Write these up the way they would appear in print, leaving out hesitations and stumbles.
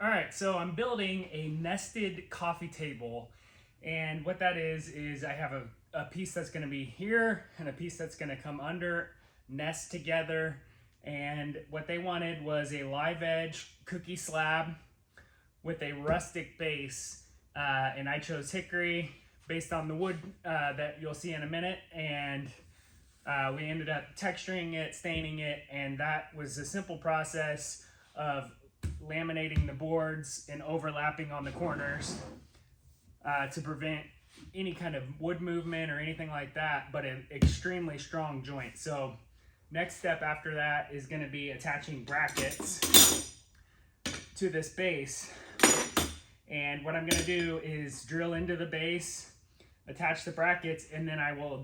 All right, so I'm building a nested coffee table, and what that is I have a piece that's gonna be here and a piece that's gonna come under, nest together, and what they wanted was a live edge cookie slab with a rustic base, and I chose hickory based on the wood that you'll see in a minute, and we ended up texturing it, staining it, and that was a simple process of laminating the boards and overlapping on the corners to prevent any kind of wood movement or anything like that, but an extremely strong joint. So next step after that is going to be attaching brackets to this base, and what I'm going to do is drill into the base, attach the brackets, and then I will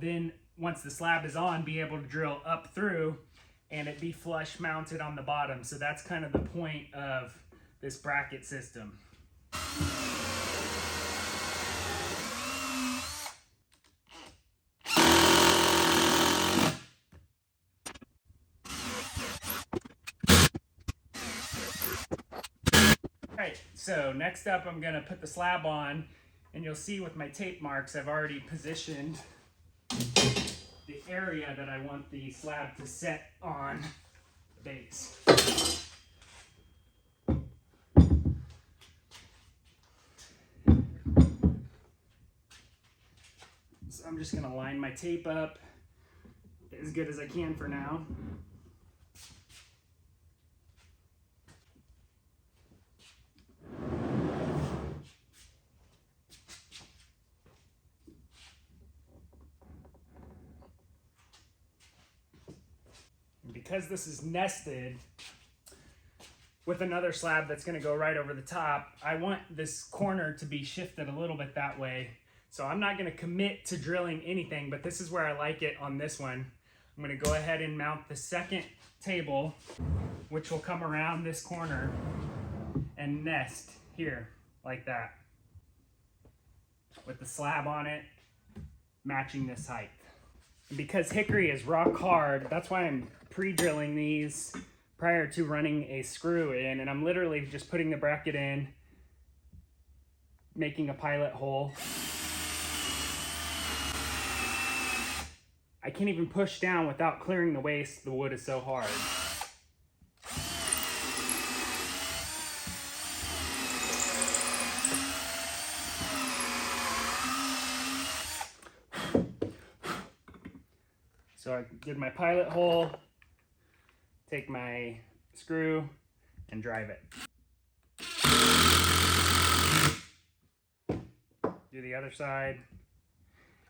once the slab is on, be able to drill up through and it be flush mounted on the bottom. So that's kind of the point of this bracket system. Alright, so next up I'm going to put the slab on, and you'll see with my tape marks I've already positioned the area that I want the slab to set on the base. So I'm just going to line my tape up as good as I can for now. Because this is nested with another slab that's going to go right over the top, I want this corner to be shifted a little bit that way. So I'm not going to commit to drilling anything, but this is where I like it on this one. I'm going to go ahead and mount the second table, which will come around this corner and nest here like that, with the slab on it matching this height. And because hickory is rock hard, that's why I'm pre-drilling these prior to running a screw in, and I'm literally just putting the bracket in, making a pilot hole. I can't even push down without clearing the waste, the wood is so hard. So I did my pilot hole, take my screw and drive it. Do the other side.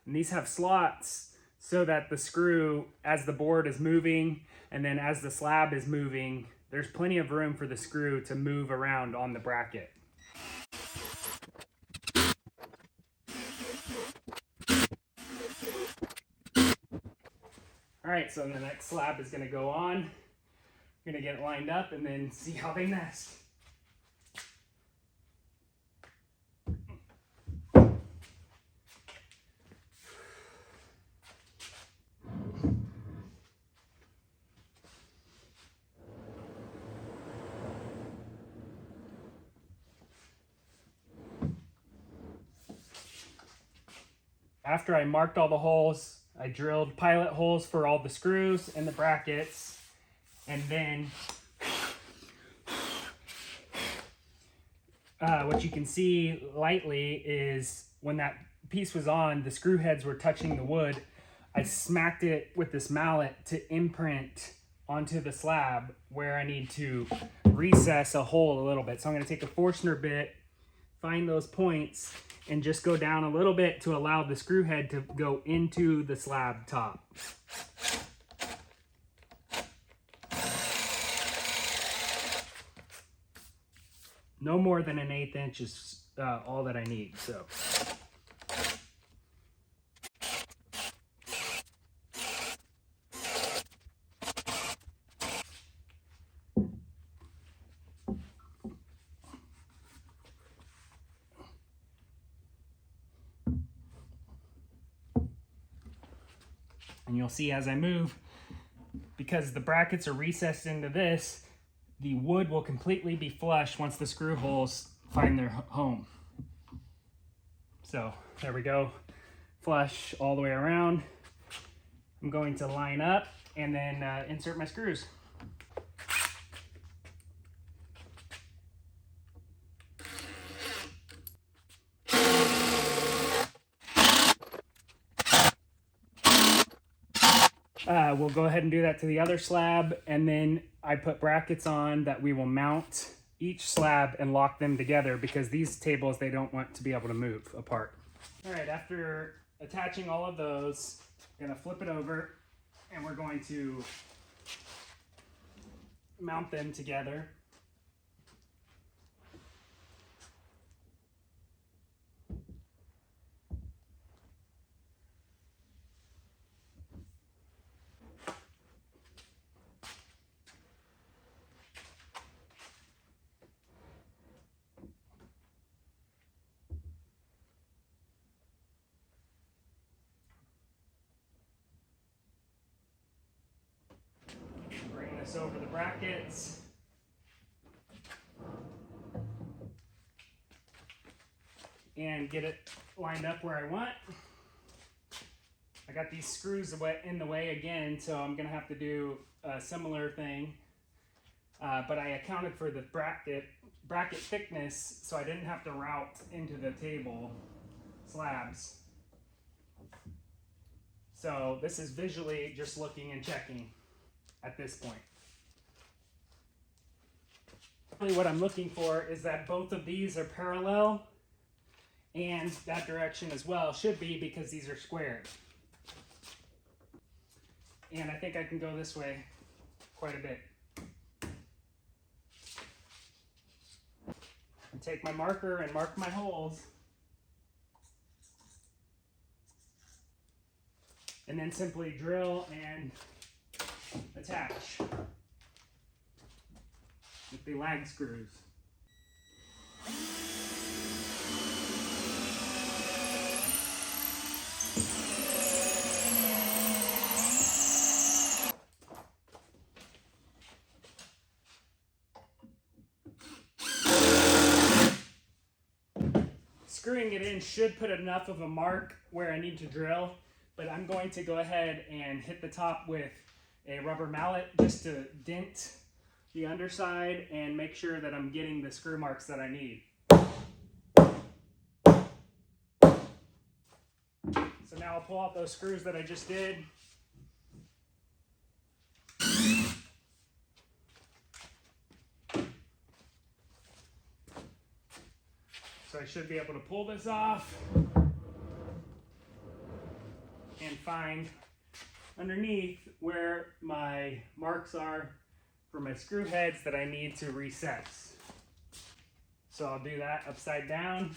And these have slots so that the screw, as the board is moving and then as the slab is moving, there's plenty of room for the screw to move around on the bracket. All right, so the next slab is going to go on. I'm going to get it lined up and then see how they nest. After I marked all the holes, I drilled pilot holes for all the screws and the brackets, and then what you can see lightly is when that piece was on, the screw heads were touching the wood. I smacked it with this mallet to imprint onto the slab where I need to recess a hole a little bit. So I'm going to take a Forstner bit, find those points, and just go down a little bit to allow the screw head to go into the slab top. No more than 1/8 inch is all that I need. So. And you'll see as I move, because the brackets are recessed into this, the wood will completely be flush once the screw holes find their home. So there we go, flush all the way around. I'm going to line up and then insert my screws. We'll go ahead and do that to the other slab, and then I put brackets on that we will mount each slab and lock them together, because these tables, they don't want to be able to move apart. All right, after attaching all of those, I'm gonna flip it over and we're going to mount them together. Bring this over the brackets. And get it lined up where I want. I got these screws in the way again, so I'm gonna have to do a similar thing. But I accounted for the bracket thickness, so I didn't have to route into the table slabs. So this is visually just looking and checking at this point. Really what I'm looking for is that both of these are parallel, and that direction as well should be, because these are squared. And I think I can go this way quite a bit. And take my marker and mark my holes. And then simply drill and attach with the lag screws. Screwing it in should put enough of a mark where I need to drill, but I'm going to go ahead and hit the top with a rubber mallet just to dent the underside and make sure that I'm getting the screw marks that I need. So now I'll pull out those screws that I just did. So I should be able to pull this off and find underneath where my marks are for my screw heads that I need to recess. So I'll do that upside down.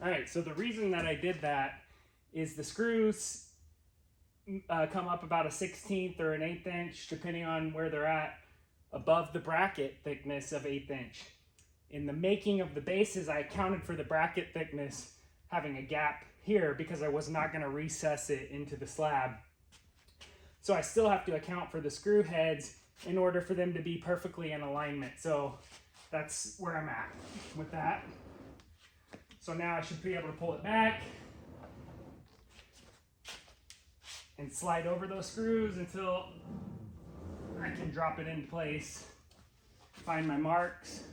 All right, so the reason that I did that is the screws come up about a 1/16 or an 1/8 inch, depending on where they're at, above the bracket thickness of 1/8 inch. In the making of the bases, I accounted for the bracket thickness having a gap here because I was not going to recess it into the slab. So I still have to account for the screw heads in order for them to be perfectly in alignment. So that's where I'm at with that. So now I should be able to pull it back and slide over those screws until I can drop it into place, find my marks,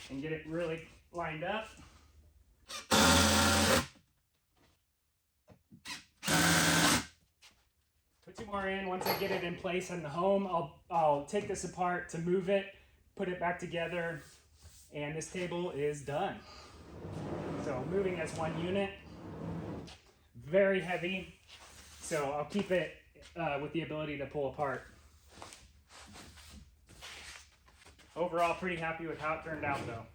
and get it really lined up. Put two more in. Once I get it in place in the home, I'll take this apart to move it, put it back together, and this table is done. So moving as one unit, very heavy, so I'll keep it with the ability to pull apart. Overall, pretty happy with how it turned out though.